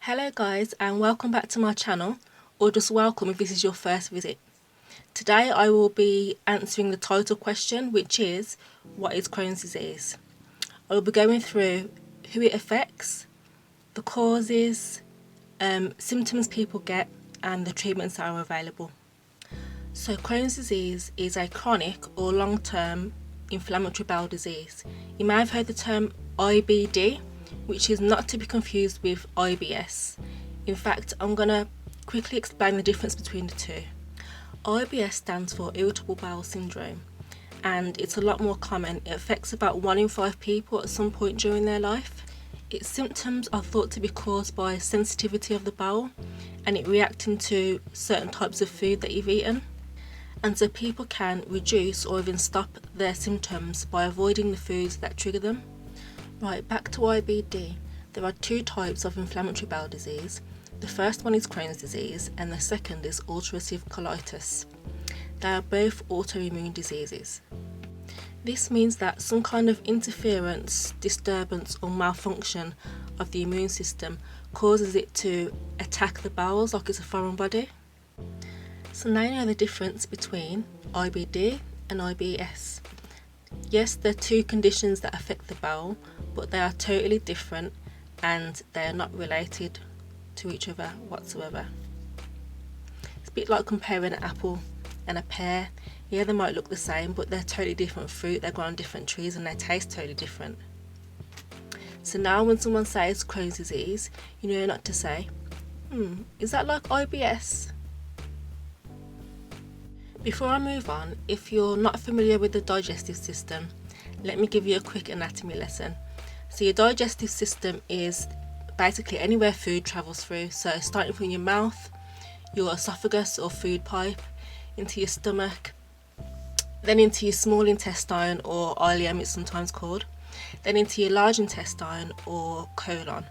Hello guys, and welcome back to my channel, or just welcome if this is your first visit. Today I will be answering the title question, which is, what is Crohn's disease? I will be going through who it affects, the causes, symptoms people get, and the treatments that are available. So Crohn's disease is a chronic or long-term inflammatory bowel disease. You may have heard the term IBD, which is not to be confused with IBS. In fact, I'm going to quickly explain the difference between the two. IBS stands for Irritable Bowel Syndrome, and it's a lot more common. It affects about 1 in 5 people at some point during their life. Its symptoms are thought to be caused by sensitivity of the bowel and it reacting to certain types of food that you've eaten. And so people can reduce or even stop their symptoms by avoiding the foods that trigger them. Right, back to IBD. There are 2 types of inflammatory bowel disease. The first one is Crohn's disease and the second is Ulcerative Colitis. They are both autoimmune diseases. This means that some kind of interference, disturbance or malfunction of the immune system causes it to attack the bowels like it's a foreign body. So now you know the difference between IBD and IBS. Yes, they're 2 conditions that affect the bowel, but they are totally different and they are not related to each other whatsoever. It's a bit like comparing an apple and a pear. Yeah, they might look the same, but they're totally different fruit. They grow on different trees and they taste totally different. So now when someone says Crohn's disease, you know not to say, is that like IBS? Before I move on, if you're not familiar with the digestive system, let me give you a quick anatomy lesson. So your digestive system is basically anywhere food travels through. So starting from your mouth, your esophagus or food pipe, into your stomach, then into your small intestine or ileum it's sometimes called, then into your large intestine or colon.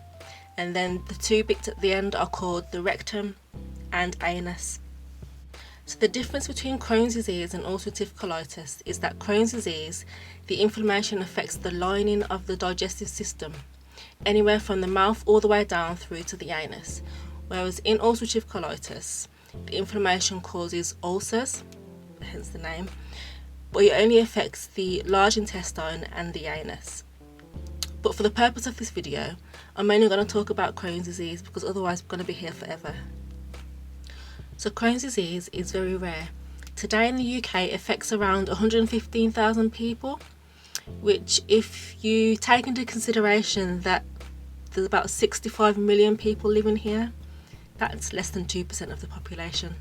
And then the 2 bits at the end are called the rectum and anus. So the difference between Crohn's disease and ulcerative colitis is that Crohn's disease, the inflammation affects the lining of the digestive system, anywhere from the mouth all the way down through to the anus. Whereas in ulcerative colitis, the inflammation causes ulcers, hence the name, but it only affects the large intestine and the anus. But for the purpose of this video, I'm only going to talk about Crohn's disease because otherwise we're going to be here forever. So Crohn's disease is very rare. Today in the UK it affects around 115,000 people, which if you take into consideration that there's about 65 million people living here, that's less than 2% of the population.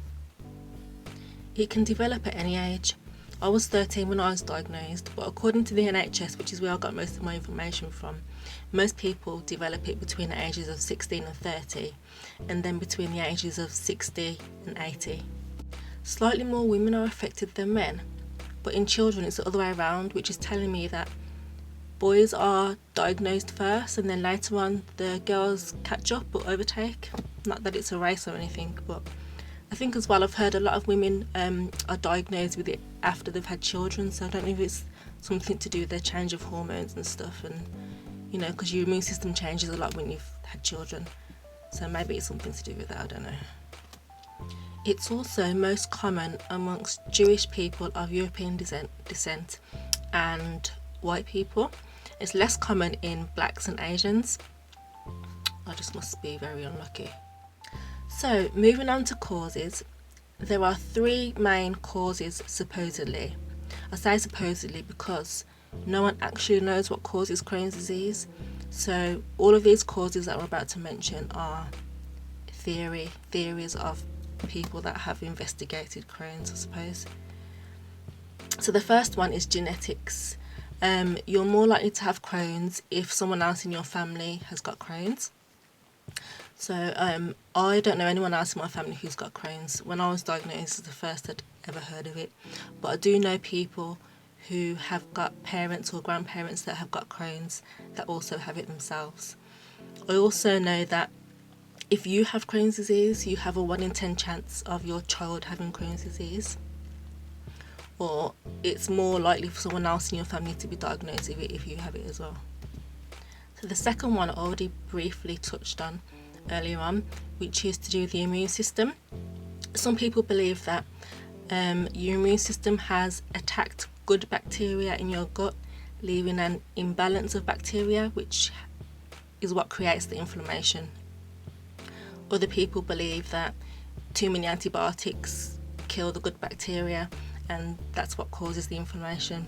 It can develop at any age. I was 13 when I was diagnosed, but according to the NHS, which is where I got most of my information from, most people develop it between the ages of 16 and 30, and then between the ages of 60 and 80. Slightly more women are affected than men, but in children it's the other way around, which is telling me that boys are diagnosed first and then later on the girls catch up or overtake. Not that it's a race or anything, but I think as well I've heard a lot of women are diagnosed with it after they've had children, so I don't know if it's something to do with their change of hormones and stuff, and you know, because your immune system changes a lot when you've had children, so maybe it's something to do with that, I don't know. It's also most common amongst Jewish people of European descent and white people. It's less common in blacks and Asians. I just must be very unlucky. So moving on to causes, there are 3 main causes supposedly. I say supposedly because no one actually knows what causes Crohn's disease. So all of these causes that we're about to mention are theories of people that have investigated Crohn's, I suppose. So the first one is genetics. You're more likely to have Crohn's if someone else in your family has got Crohn's. So I don't know anyone else in my family who's got Crohn's. When I was diagnosed, it's the first I'd ever heard of it. But I do know people who have got parents or grandparents that have got Crohn's that also have it themselves. I also know that if you have Crohn's disease, you have a 1 in 10 chance of your child having Crohn's disease. Or it's more likely for someone else in your family to be diagnosed with it if you have it as well. So the second one I already briefly touched on, earlier on, which is to do with the immune system. Some people believe that your immune system has attacked good bacteria in your gut, leaving an imbalance of bacteria, which is what creates the inflammation. Other people believe that too many antibiotics kill the good bacteria, and that's what causes the inflammation.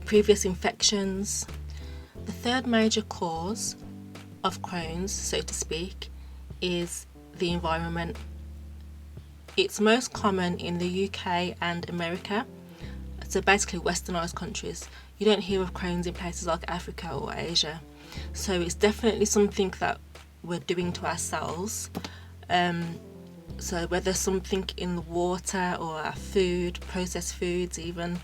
Previous infections. The third major cause of Crohn's, so to speak, is the environment. It's most common in the UK and America, so basically westernized countries. You don't hear of Crohn's in places like Africa or Asia. So it's definitely something that we're doing to ourselves. So whether something in the water or our food, processed foods even,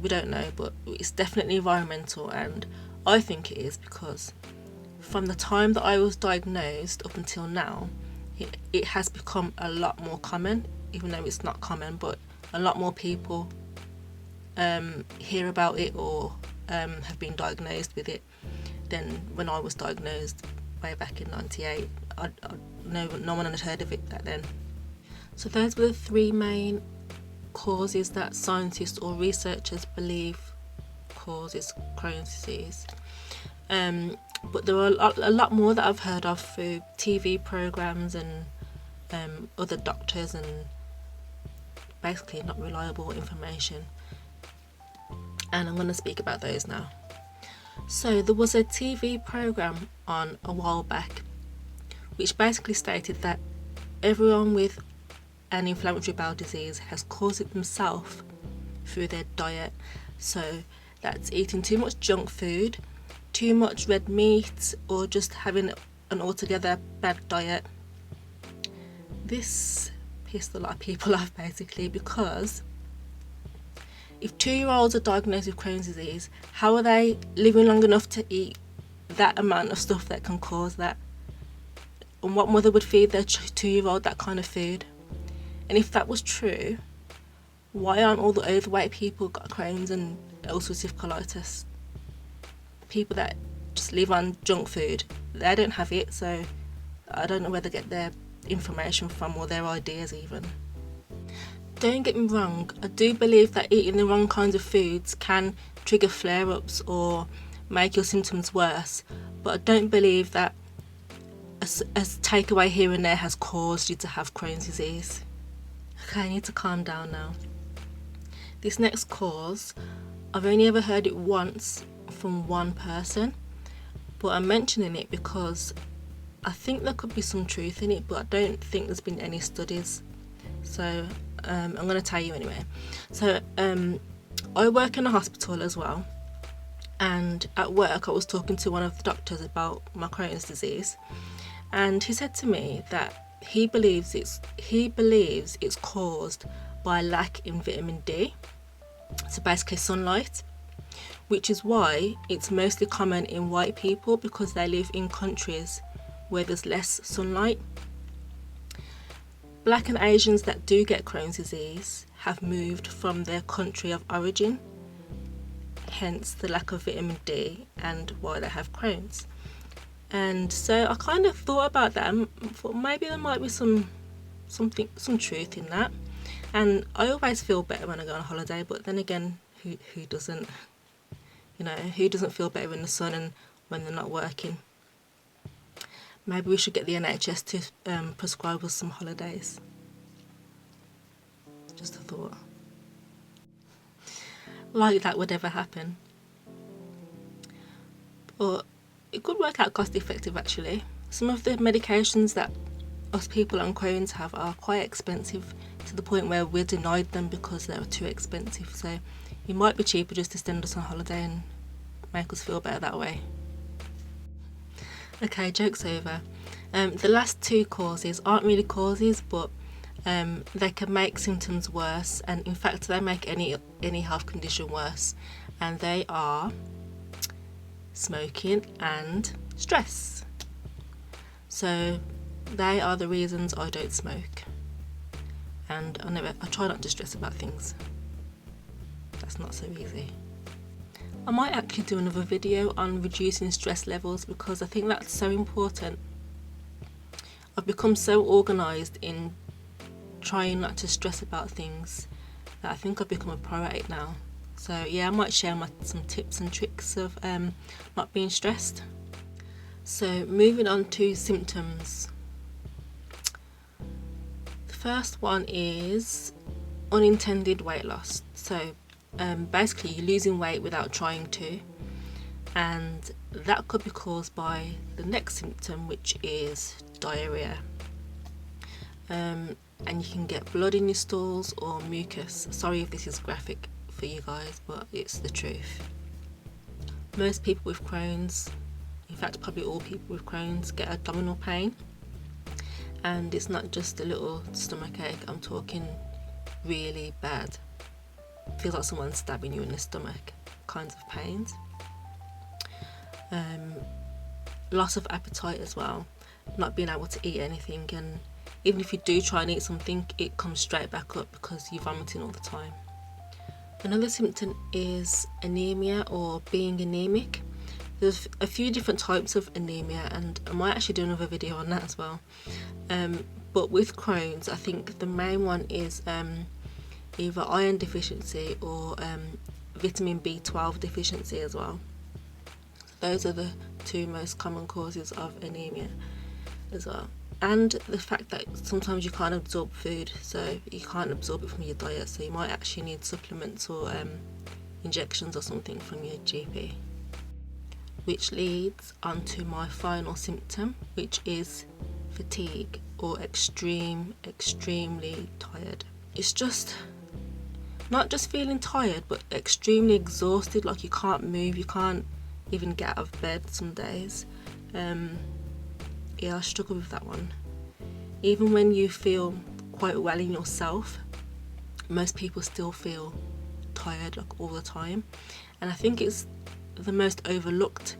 we don't know, but it's definitely environmental, and I think it is because from the time that I was diagnosed up until now, it has become a lot more common, even though it's not common, but a lot more people hear about it or have been diagnosed with it than when I was diagnosed way back in '98. No one had heard of it back then. So those were the three main causes that scientists or researchers believe causes Crohn's disease. But there are a lot more that I've heard of through TV programs and other doctors, and basically not reliable information. And I'm going to speak about those now. So there was a TV program on a while back which basically stated that everyone with an inflammatory bowel disease has caused it themselves through their diet. So that's eating too much junk food, too much red meat, or just having an altogether bad diet. This pissed a lot of people off basically, because if 2-year-olds are diagnosed with Crohn's disease, how are they living long enough to eat that amount of stuff that can cause that? And what mother would feed their 2-year-old that kind of food? And if that was true, why aren't all the overweight people got Crohn's and ulcerative colitis? People that just live on junk food, they don't have it, so I don't know where they get their information from or their ideas even. Don't get me wrong, I do believe that eating the wrong kinds of foods can trigger flare-ups or make your symptoms worse, but I don't believe that a takeaway here and there has caused you to have Crohn's disease. Okay, I need to calm down now. This next cause, I've only ever heard it once from one person, but I'm mentioning it because I think there could be some truth in it, but I don't think there's been any studies. So I'm going to tell you anyway. So I work in a hospital as well, and at work I was talking to one of the doctors about my Crohn's disease, and he said to me that he believes it's caused by lack in vitamin D, so basically sunlight, which is why it's mostly common in white people because they live in countries where there's less sunlight. Black and Asians that do get Crohn's disease have moved from their country of origin, hence the lack of vitamin D and why they have Crohn's. And so I kind of thought about that and thought maybe there might be some truth in that. And I always feel better when I go on holiday, but then again, who doesn't? You know, who doesn't feel better in the sun and when they're not working? Maybe we should get the NHS to prescribe us some holidays. Just a thought. Like that would ever happen. But it could work out cost effective actually. Some of the medications that us people on Crohn's have are quite expensive, to the point where we're denied them because they're too expensive. So it might be cheaper just to send us on holiday and make us feel better that way. Okay, joke's over. The last two causes aren't really causes, but they can make symptoms worse, and in fact they make any health condition worse, and they are smoking and stress. So they are the reasons I don't smoke, and I try not to stress about things. That's not so easy. I might actually do another video on reducing stress levels because I think that's so important. I've become so organised in trying not to stress about things that I think I've become a pro at it now. So yeah, I might share some tips and tricks of not being stressed. So moving on to symptoms. The first one is unintended weight loss. So basically you're losing weight without trying to, and that could be caused by the next symptom, which is diarrhea. And you can get blood in your stools or mucus. Sorry if this is graphic for you guys, but it's the truth. Most people with Crohn's, in fact probably all people with Crohn's, get abdominal pain, and it's not just a little stomach ache. I'm talking really bad. Feels like someone's stabbing you in the stomach kinds of pains. Loss of appetite as well, not being able to eat anything, and even if you do try and eat something, it comes straight back up because you're vomiting all the time. Another symptom is anemia or being anemic. There's a few different types of anemia, and I might actually do another video on that as well. But with Crohn's, I think the main one is either iron deficiency or vitamin B12 deficiency as well. Those are the two most common causes of anemia as well. And the fact that sometimes you can't absorb food, so you can't absorb it from your diet, so you might actually need supplements or injections or something from your GP. Which leads on to my final symptom, which is fatigue or extremely tired. It's just not just feeling tired, but extremely exhausted, like you can't move, you can't even get out of bed some days. Yeah, I struggle with that one. Even when you feel quite well in yourself, most people still feel tired like all the time, and I think it's the most overlooked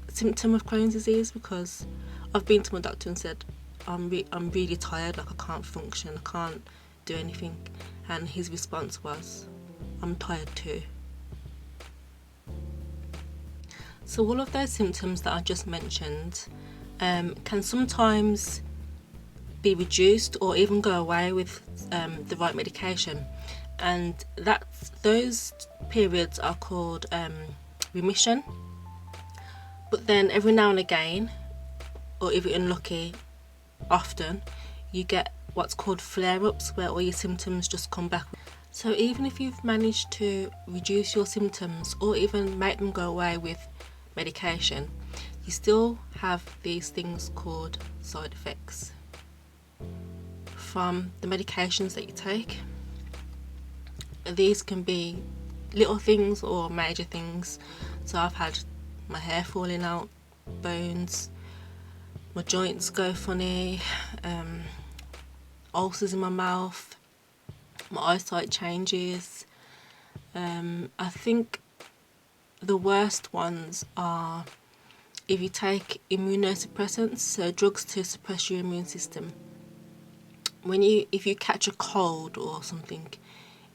symptom of Crohn's disease, because I've been to my doctor and said I'm really tired, like I can't function, I can't do anything, and his response was, I'm tired too. So all of those symptoms that I just mentioned can sometimes be reduced or even go away with the right medication, and those periods are called remission. But then every now and again, or if you're unlucky, often you get what's called flare-ups, where all your symptoms just come back. So even if you've managed to reduce your symptoms or even make them go away with medication, you still have these things called side effects from the medications that you take. These can be little things or major things. So I've had my hair falling out, bones, my joints go funny, ulcers in my mouth, my eyesight changes. I think the worst ones are if you take immunosuppressants, so drugs to suppress your immune system. If you catch a cold or something,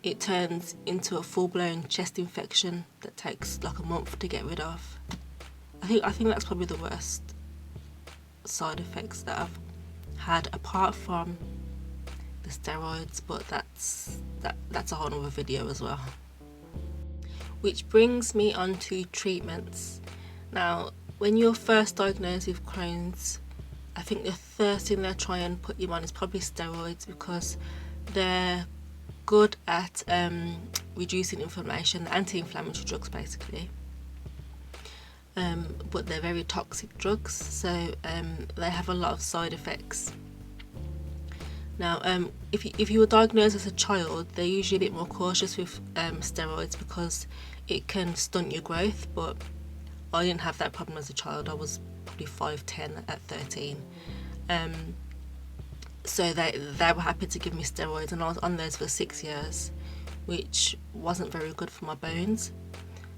it turns into a full-blown chest infection that takes like a month to get rid of. I think that's probably the worst side effects that I've had, apart from the steroids, but that's a whole other video as well. Which brings me on to treatments. Now, when you're first diagnosed with Crohn's, I think the first thing they'll try and put you on is probably steroids, because they're good at reducing inflammation, anti-inflammatory drugs basically. But they're very toxic drugs, so they have a lot of side effects. Now, if you were diagnosed as a child, they're usually a bit more cautious with steroids because it can stunt your growth, but I didn't have that problem as a child. I was probably 5'10" at 13. So they were happy to give me steroids, and I was on those for 6 years, which wasn't very good for my bones.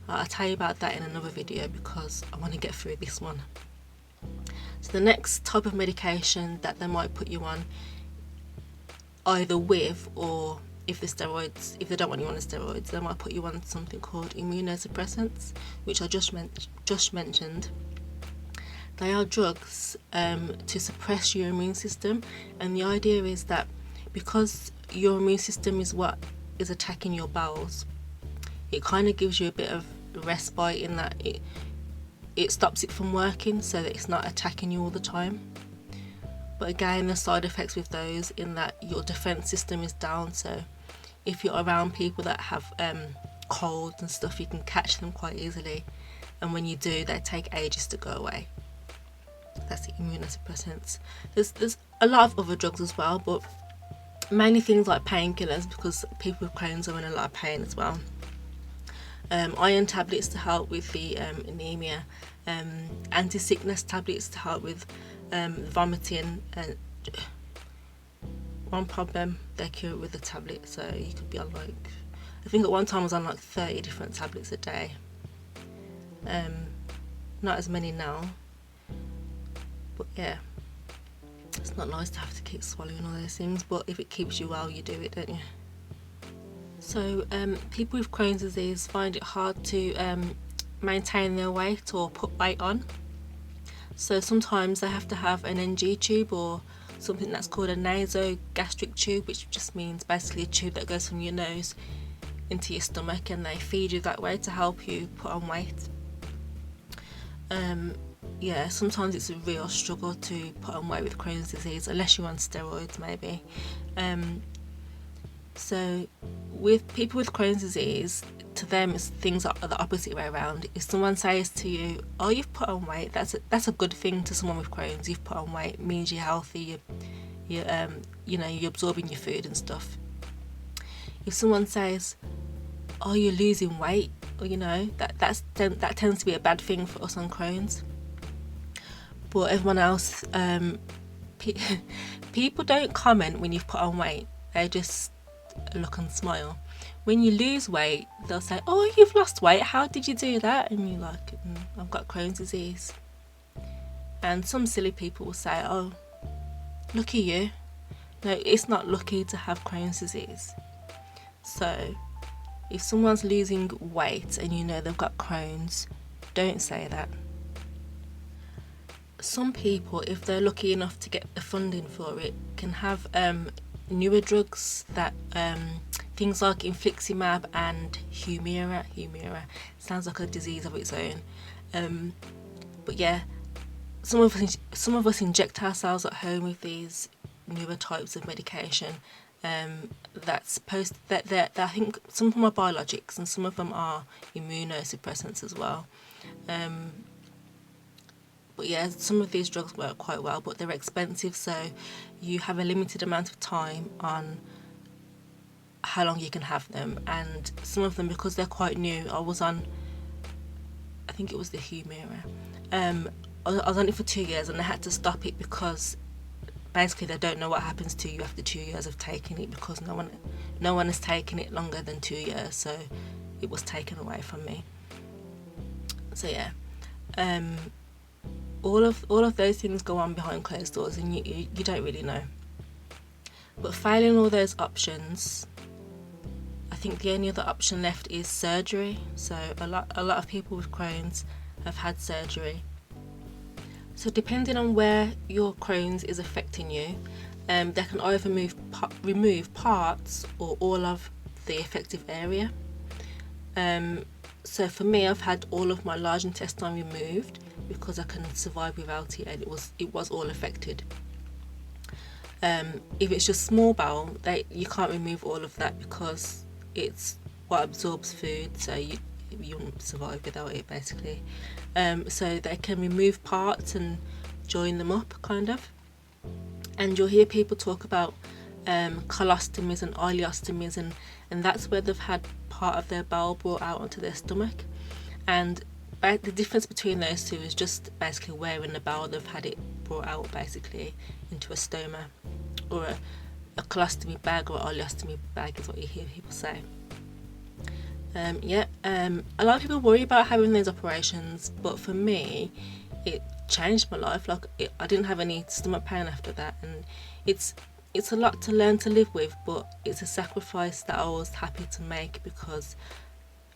I'll tell you about that in another video because I want to get through this one. So the next type of medication that they might put you on, either with, or if they don't want you on the steroids, they might put you on something called immunosuppressants, which I just mentioned. They are drugs to suppress your immune system, and the idea is that because your immune system is what is attacking your bowels, it kind of gives you a bit of respite in that it stops it from working so that it's not attacking you all the time. But again, the side effects with those in that your defense system is down, so if you're around people that have colds and stuff, you can catch them quite easily, and when you do, they take ages to go away. That's the immunosuppressants. There's a lot of other drugs as well, but mainly things like painkillers, because people with Crohn's are in a lot of pain as well. Iron tablets to help with the anemia, anti-sickness tablets to help with vomiting, and one problem, they cure it with a tablet, so you could be on like, I think at one time I was on like 30 different tablets a day. Not as many now, but yeah, it's not nice to have to keep swallowing all those things, but if it keeps you well, you do it, don't you? So people with Crohn's disease find it hard to maintain their weight or put weight on. So sometimes they have to have an NG tube or something that's called a nasogastric tube, which just means basically a tube that goes from your nose into your stomach, and they feed you that way to help you put on weight. Yeah, sometimes it's a real struggle to put on weight with Crohn's disease, unless you're on steroids maybe. So with people with Crohn's disease, to them things are the opposite way around. If someone says to you, "Oh, you've put on weight," that's a good thing to someone with Crohn's. You've put on weight, it means you're healthy, you're absorbing your food and stuff. If someone says, "Oh, you're losing weight," or that tends to be a bad thing for us on Crohn's. But everyone else, people don't comment when you've put on weight. They just look and smile. When you lose weight, they'll say, "Oh, you've lost weight, how did you do that?" And you're like, "I've got Crohn's disease." And some silly people will say, "Oh, lucky you." No, it's not lucky to have Crohn's disease. So if someone's losing weight and you know they've got Crohn's, don't say that. Some people, if they're lucky enough to get the funding for it, can have newer drugs that things like infliximab and Humira sounds like a disease of its own, but yeah, some of us inject ourselves at home with these newer types of medication. That's that I think some of them are biologics and some of them are immunosuppressants as well. But yeah, some of these drugs work quite well, but they're expensive, so you have a limited amount of time on how long you can have them. And some of them, because they're quite new, I was on, I think it was the Humira. I was on it for 2 years and I had to stop it because basically they don't know what happens to you after 2 years of taking it, because no one has taken it longer than 2 years, so it was taken away from me. So yeah, all of those things go on behind closed doors and you don't really know. But failing all those options, I think the only other option left is surgery. So a lot of people with Crohn's have had surgery. So depending on where your Crohn's is affecting you, they can either remove parts or all of the affected area. So for me, I've had all of my large intestine removed because I can survive without it, and it was all affected. If it's just small bowel, you can't remove all of that because it's what absorbs food, so you won't survive without it basically. So they can remove parts and join them up kind of, and you'll hear people talk about colostomies and ileostomies, and that's where they've had part of their bowel brought out onto their stomach. And the difference between those two is just basically where in the bowel they've had it brought out, basically into a stoma, or a colostomy bag or ileostomy bag is what you hear people say. A lot of people worry about having those operations, but for me it changed my life. I didn't have any stomach pain after that, and it's a lot to learn to live with, but it's a sacrifice that I was happy to make because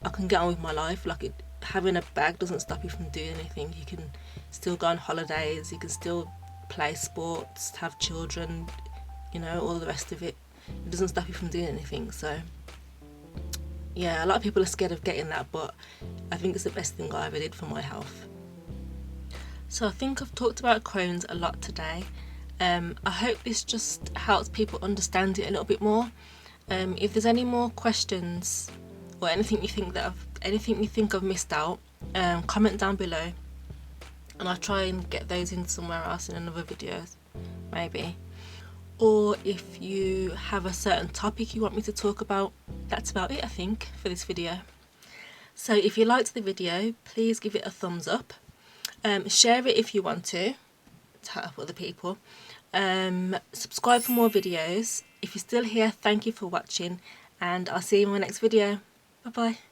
I can get on with my life. Like, having a bag doesn't stop you from doing anything. You can still go on holidays, you can still play sports, have children, you know, all the rest of it. It doesn't stop you from doing anything. So yeah, a lot of people are scared of getting that, but I think it's the best thing I ever did for my health. So I think I've talked about Crohn's a lot today. I hope this just helps people understand it a little bit more. If there's any more questions or anything you think I've missed out, comment down below, and I'll try and get those in somewhere else in another video, maybe. Or if you have a certain topic you want me to talk about, that's about it, I think, for this video. So if you liked the video, please give it a thumbs up. Share it if you want to help other people. Subscribe for more videos. If you're still here, thank you for watching, and I'll see you in my next video. Bye bye.